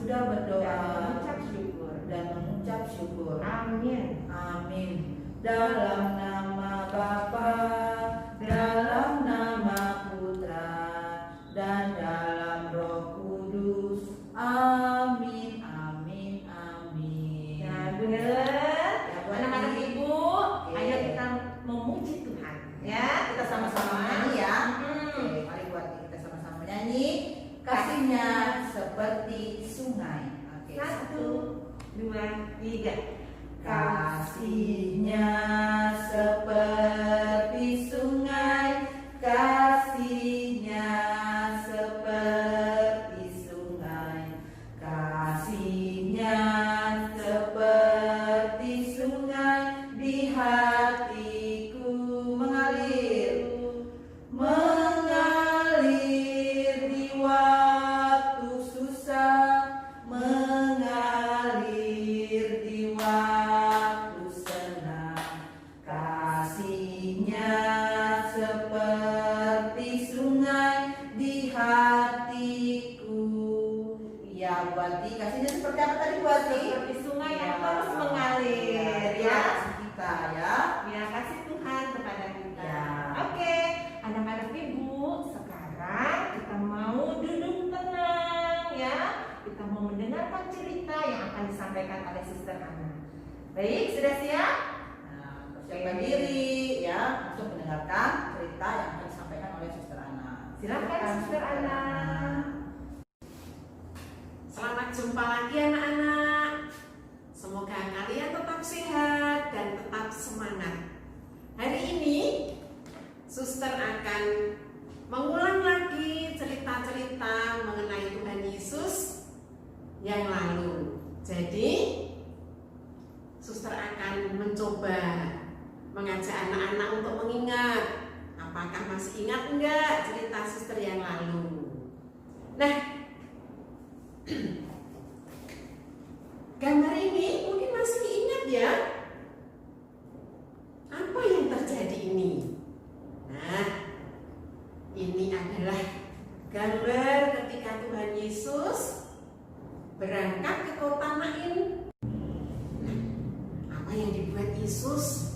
sudah berdoa dan mengucap syukur. Amin. Amin. Dalam nama Bapa, dalam nama Putra, dan dalam Roh Kudus. Amin. Amin. Amin. Nah, benar. Ya, buat Anak-anak ini. ibu, Oke. ayo kita memuji Tuhan. Ya, kita sama-sama nyanyi ya. Hmm. Oke, mari buat kita sama-sama nyanyi. Kasihnya seperti sungai. Oke, 1, 2, 3. Kasihnya seperti sungai, kasihnya seperti sungai, kasihnya seperti sungai di hatiku mengalir, mengalir di waktu susah, mengalir di waktu senang. Kasihnya seperti sungai di hatiku. Ya, Buati, kasihnya seperti apa tadi, Buati? Seperti sungai yang Ya. terus mengalir, Ya, ya. kasih kita ya. Ya, kasih Tuhan kepada kita. Ya. Oke, anak-anak ibu, sekarang kita mau duduk tenang ya. Kita mau mendengarkan cerita yang akan disampaikan oleh Suster Ana. Baik, sudah siap? Nah, persiapkan diri ya untuk mendengarkan cerita yang akan disampaikan oleh Suster Ana. Silakan, Suster Ana. Selamat jumpa lagi anak-anak. Semoga kalian tetap sehat dan tetap semangat. Hari ini Suster akan mengulang lagi cerita-cerita mengenai Tuhan Yesus yang lalu. Jadi Suster akan mencoba mengajak anak-anak untuk mengingat. Apakah masih ingat enggak cerita Suster yang lalu? Nah, gambar ini mungkin masih ingat ya. Apa yang terjadi ini? Nah, ini adalah gambar ketika Tuhan Yesus berangkat ke kota Nain. Nah, apa yang dibuat Yesus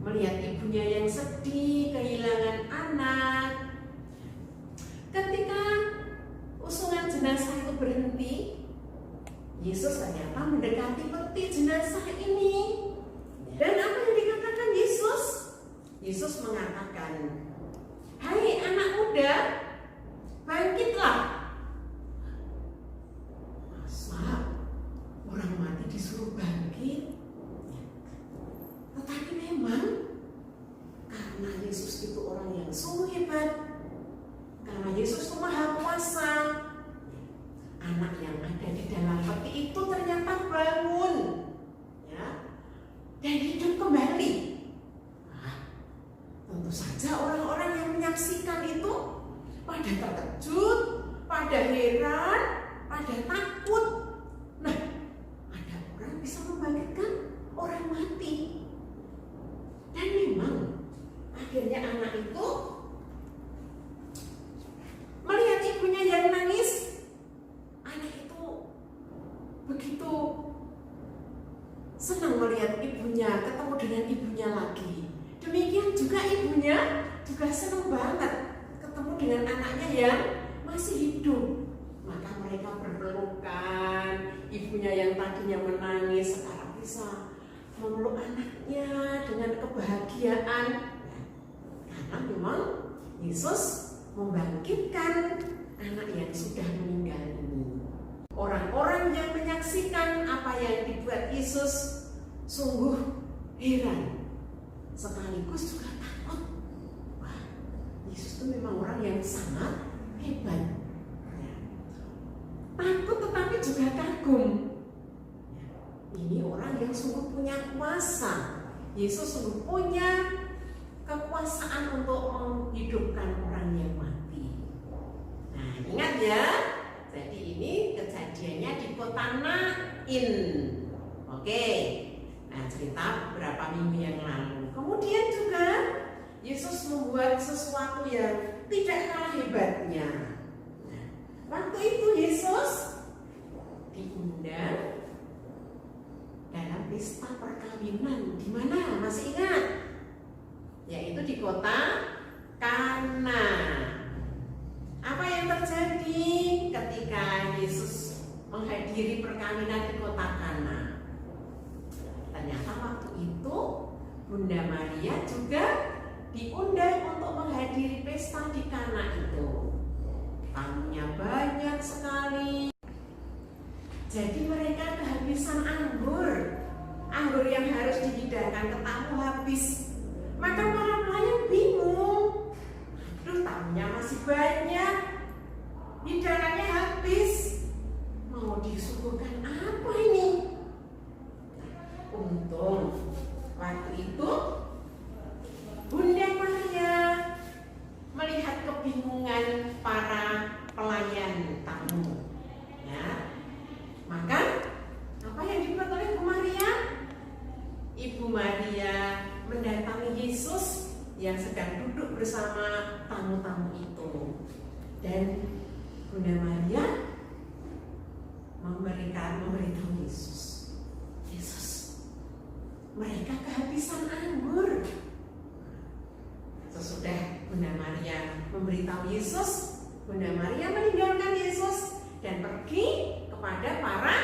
melihat ibunya yang sedih, kehilangan anak. Ketika usungan jenazah itu berhenti, Yesus ternyata mendekati peti jenazah ini. Dan apa yang dikatakan Yesus? Yesus mengatakan, "Hai anak muda, bangkitlah." Masa orang mati disuruh bangkit? Tetapi memang karena Yesus itu orang yang sungguh hebat, karena Yesus itu maha kuasa, anak yang ada di dalam peti itu ternyata bangun, ya, dan hidup kembali. Nah, tentu saja orang-orang yang menyaksikan itu pada terkejut, pada heran, pada takut. Nah, ada orang bisa membangkitkan orang mati. Dan memang akhirnya anak itu melihat ibunya yang nangis. Anak itu begitu senang melihat ibunya, ketemu dengan ibunya lagi. Demikian juga ibunya juga senang banget ketemu dengan anaknya yang masih hidup. Maka mereka berpelukan, ibunya yang tadinya menangis sekarang bisa memeluk anaknya dengan kebahagiaan. Karena memang Yesus membangkitkan anak yang sudah meninggal ini. Orang-orang yang menyaksikan apa yang dibuat Yesus sungguh heran, sekaligus juga takut. Wah, Yesus itu memang orang yang sangat hebat. Takut tetapi juga kagum. Ini orang yang sungguh punya kuasa. Yesus sungguh punya kekuasaan untuk menghidupkan orang yang mati. Nah, ingat ya. Jadi ini kejadiannya di kota Nain. Oke. Nah, cerita beberapa minggu yang lalu. Kemudian juga Yesus membuat sesuatu yang tidak kalah hebatnya. Nah, waktu itu Yesus diundang dalam pesta perkawinan. Di mana? Masih ingat? Yaitu di kota Kana. Apa yang terjadi ketika Yesus menghadiri perkawinan di kota Kana? Ternyata waktu itu Bunda Maria juga diundang untuk menghadiri pesta di Kana itu. Tamunya banyak sekali. Jadi mereka kehabisan anggur. Anggur yang harus dihidangkan ke tamu habis. Maka para pelayan bingung. Aduh, tamunya masih banyak, hidangannya habis. Mau disuguhkan apa ini? Untung waktu itu Bunda Maria melihat kebingungan para pelayan tamu, ya. Maka apa yang dibuat oleh Bu Maria? Ibu Maria mendatangi Yesus yang sedang duduk bersama tamu-tamu itu, dan Bunda Maria memberitahu Yesus, mereka kehabisan anggur. Sesudah Bunda Maria memberitahu Yesus, Bunda Maria meninggalkan Yesus dan pergi kepada para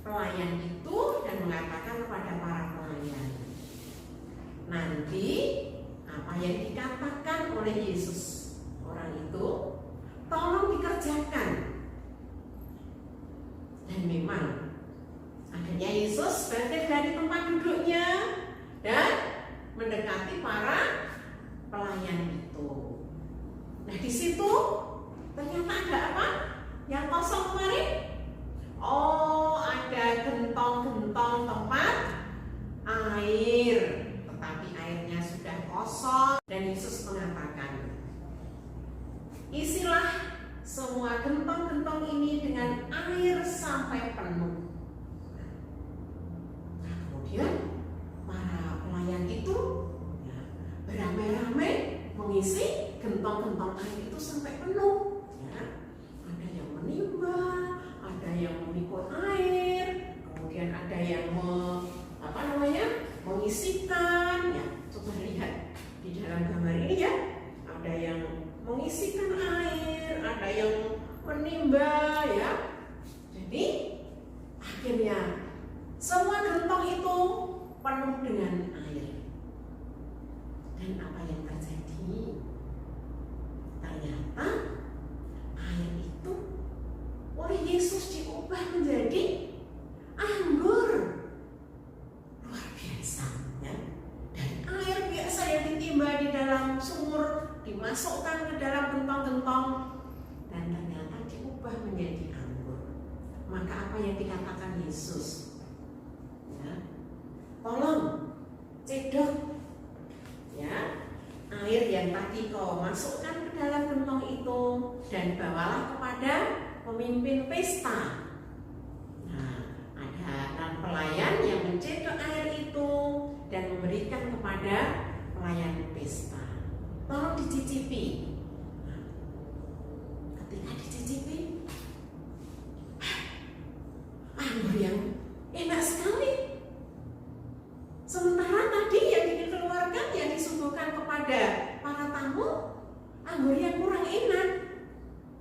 pelayan itu dan mengatakan kepada para pelayan, nanti apa yang dikatakan oleh Yesus orang itu tolong dikerjakan. Dan memang akhirnya Yesus bangkit dari tempat duduknya dan mendekati para pelayan itu. Nah, di situ ternyata ada apa? Yang kosong kemarin? Oh, ada gentong-gentong tempat air, tetapi airnya sudah kosong. Dan Yesus mengatakan, isilah semua gentong-gentong ini dengan air sampai penuh. Nah, kemudian para pelayan itu beramai-ramai mengisi gentong-gentong air itu sampai penuh. Ya. Ada yang menimba, ada yang memikul air, kemudian ada yang mengisikan. Ya, coba lihat di dalam gambar ini ya. Ada yang mengisikan air, ada yang menimba, ya. Jadi akhirnya semua gentong itu penuh dengan air. Dan apa yang terjadi? Ternyata air itu oleh Yesus diubah menjadi anggur. Luar biasa, ya. Dan air biasa yang ditimba di dalam sumur dimasukkan ke dalam gentong-gentong dan ternyata diubah menjadi anggur. Maka apa yang dikatakan Yesus? Ya, tolong cedok, ya, air yang tadi kau masukkan ke dalam gentong itu dan bawalah kepada pemimpin pesta. Nah, ada 6 pelayan yang mencedok air itu dan memberikan kepada pelayan pesta. Tolong dicicipi. Nah, ketika dicicipi, anggur yang enak sekali. Sementara tadi yang dikeluarkan, yang disuguhkan kepada para tamu, anggur yang kurang enak.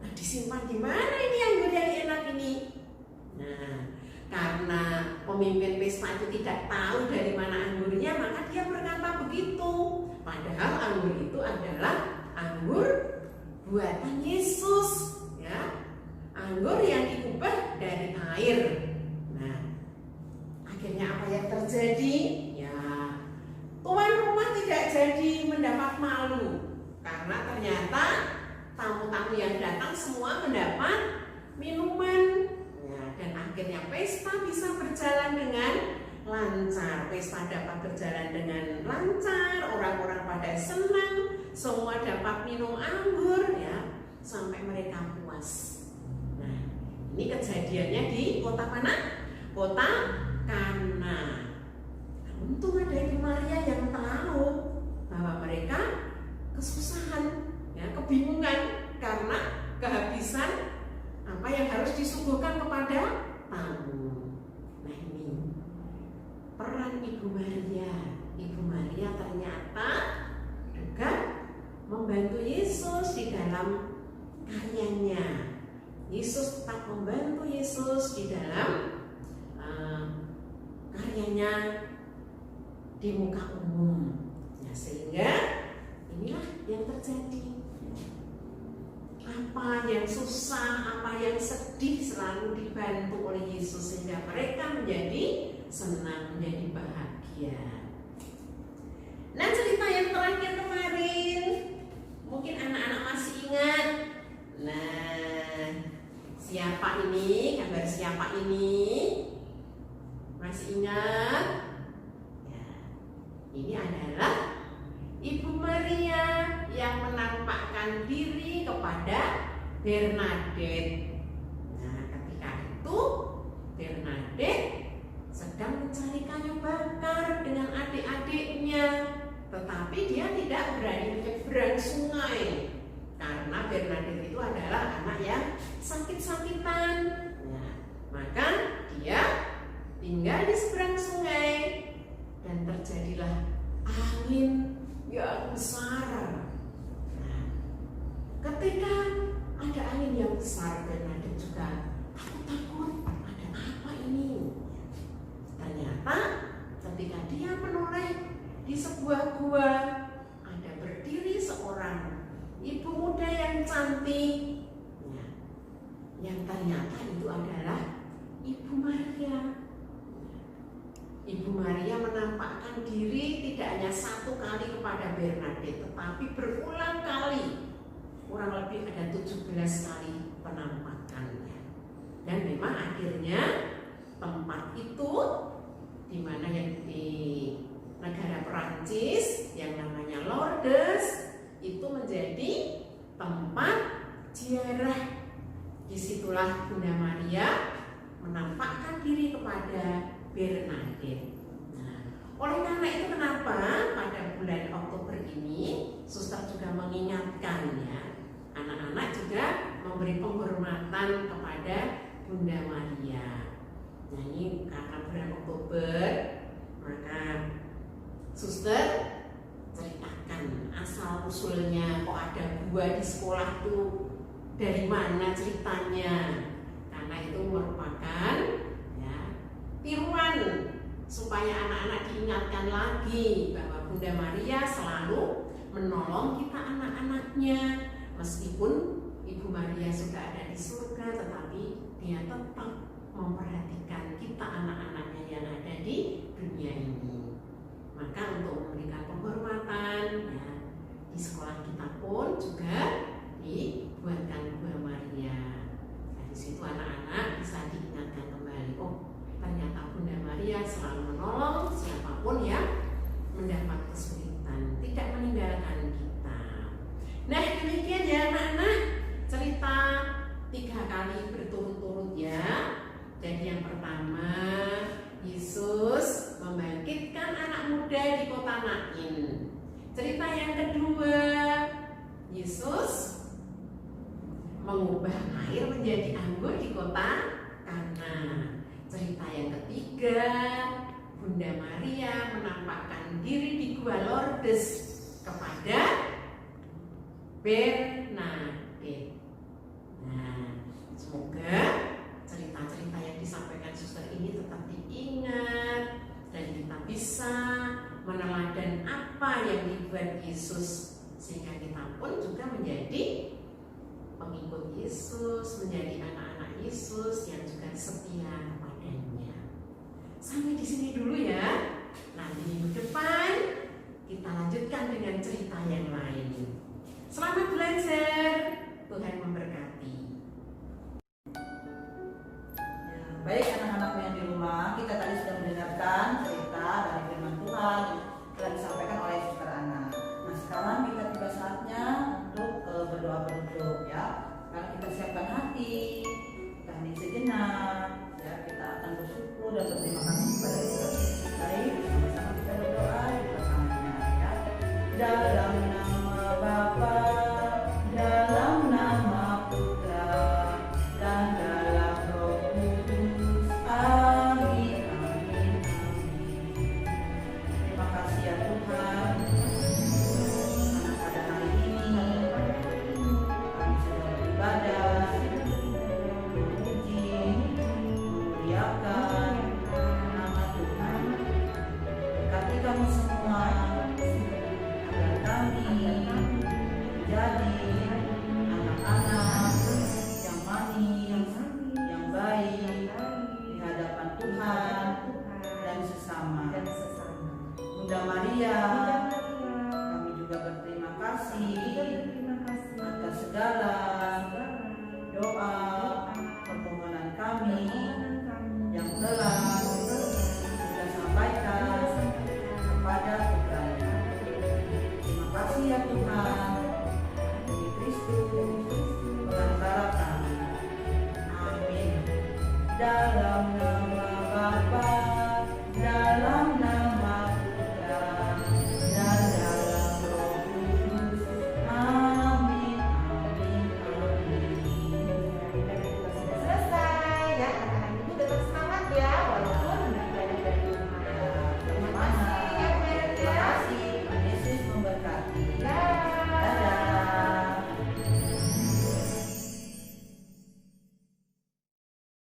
Nah, disimpan di mana ini anggur yang enak ini? Nah, karena pemimpin pesta itu tidak tahu dari mana anggurnya, maka dia berkata begitu. Padahal anggur itu adalah anggur buatan Yesus, ya, anggur yang diubah dari air. Nah, akhirnya apa yang terjadi? Ya, tuan rumah tidak jadi mendapat malu karena ternyata tamu-tamu yang datang semua mendapat minuman. Ya, dan akhirnya pesta bisa berjalan dengan lancar. Pesta dapat berjalan dengan lancar, orang-orang pada senang, semua dapat minum anggur, ya, sampai mereka puas. Nah, ini kejadiannya di kota mana? Kota Kana. Untung ada Ibu Maria yang tahu bahwa mereka kesusahan, ya, kebingungan karena kehabisan apa yang harus disuguhkan kepada Ibu Maria. Ibu Maria ternyata juga membantu Yesus di dalam karyanya. Yesus tetap membantu Yesus di dalam karyanya di muka umum. Ya, sehingga inilah yang terjadi. Apa yang susah, apa yang sedih selalu dibantu oleh Yesus sehingga mereka menjadi senang, menjadi bahagia. Nah, cerita yang terakhir kemarin, mungkin anak-anak masih ingat. Nah, siapa ini? Gambar siapa ini? Masih ingat? Ya, ini adalah Ibu Maria yang menampakkan diri kepada Bernadette. Nah, ketika itu Bernadette sedang mencari kayu bakar dengan adik-adiknya, tetapi dia tidak berani menyeberang sungai karena Bernadette itu adalah anak yang sakit-sakitan. Nah, maka dia tinggal di seberang sungai dan terjadilah angin yang besar. Nah, ketika ada angin yang besar, Bernadette juga takut, ada apa ini? Ternyata ketika dia menoleh di sebuah gua, ada berdiri seorang ibu muda yang cantik. Nah, yang ternyata itu adalah Ibu Maria. Ibu Maria menampakkan diri tidak hanya satu kali kepada Bernadette, tetapi berulang kali. Kurang lebih ada 17 kali penampakannya. Dan memang akhirnya tempat itu di mana yang di negara Perancis yang namanya Lourdes itu menjadi tempat ziarah. Disitulah Bunda Maria menampakkan diri kepada Bernadette. Nah, oleh karena itu kenapa pada bulan Oktober ini suster juga mengingatkan ya, anak-anak juga memberi penghormatan kepada Bunda Maria. Nah, ini karena bulan Oktober, maka suster ceritakan asal usulnya kok ada gua di sekolah tuh, dari mana ceritanya, karena itu merupakan tiruan supaya anak-anak diingatkan lagi bahwa Bunda Maria selalu menolong kita anak-anaknya. Meskipun Ibu Maria sudah ada di surga, tetapi dia tetap memperhatikan kita anak-anaknya yang ada di dunia ini. Maka untuk memberikan penghormatan ya, di sekolah kita pun juga dibuatkan Bunda Maria. Nah, di situ anak-anak bisa diingatkan kembali, oh ternyata Bunda Maria selalu menolong siapapun yang mendapat kesulitan, tidak meninggalkan kita. Nah, demikian ya anak-anak, cerita 3 kali berturut-turut ya. Jadi yang pertama, Yesus membangkitkan anak muda di kota Nain. Cerita yang kedua, Yesus mengubah air menjadi anggur di kota Kana. Cerita yang ketiga, Bunda Maria menampakkan diri di Gua Lourdes kepada Bernadette. Nah, semoga cerita-cerita yang disampaikan suster ini tetap diingat dan kita bisa meneladan apa yang dibuat Yesus, sehingga kita pun juga menjadi pengikut Yesus, menjadi anak-anak Yesus yang juga setia kepadanya. Sampai di sini dulu ya. Nanti minggu depan kita lanjutkan dengan cerita yang lain. Selamat belajar. Tuhan memberkati. Ya, baik anak-anakku yang di rumah, kita tadi sudah mendengarkan cerita dari firman Tuhan yang telah disampaikan oleh Suster Ana. Nah, sekarang kita tiba saatnya untuk berdoa penutup ya. Sekarang kita siapkan hati, kita hening sejenak, ya, kita akan bersyukur dan berterima kasih kepada Tuhan. Baik, sama-sama kita berdoa di pasangannya ya. Dalam nama Bapa, dalam nama Putra, segala doa permohonan kami yang telah kita sampaikan kepada Tuhan. Terima kasih ya Tuhan.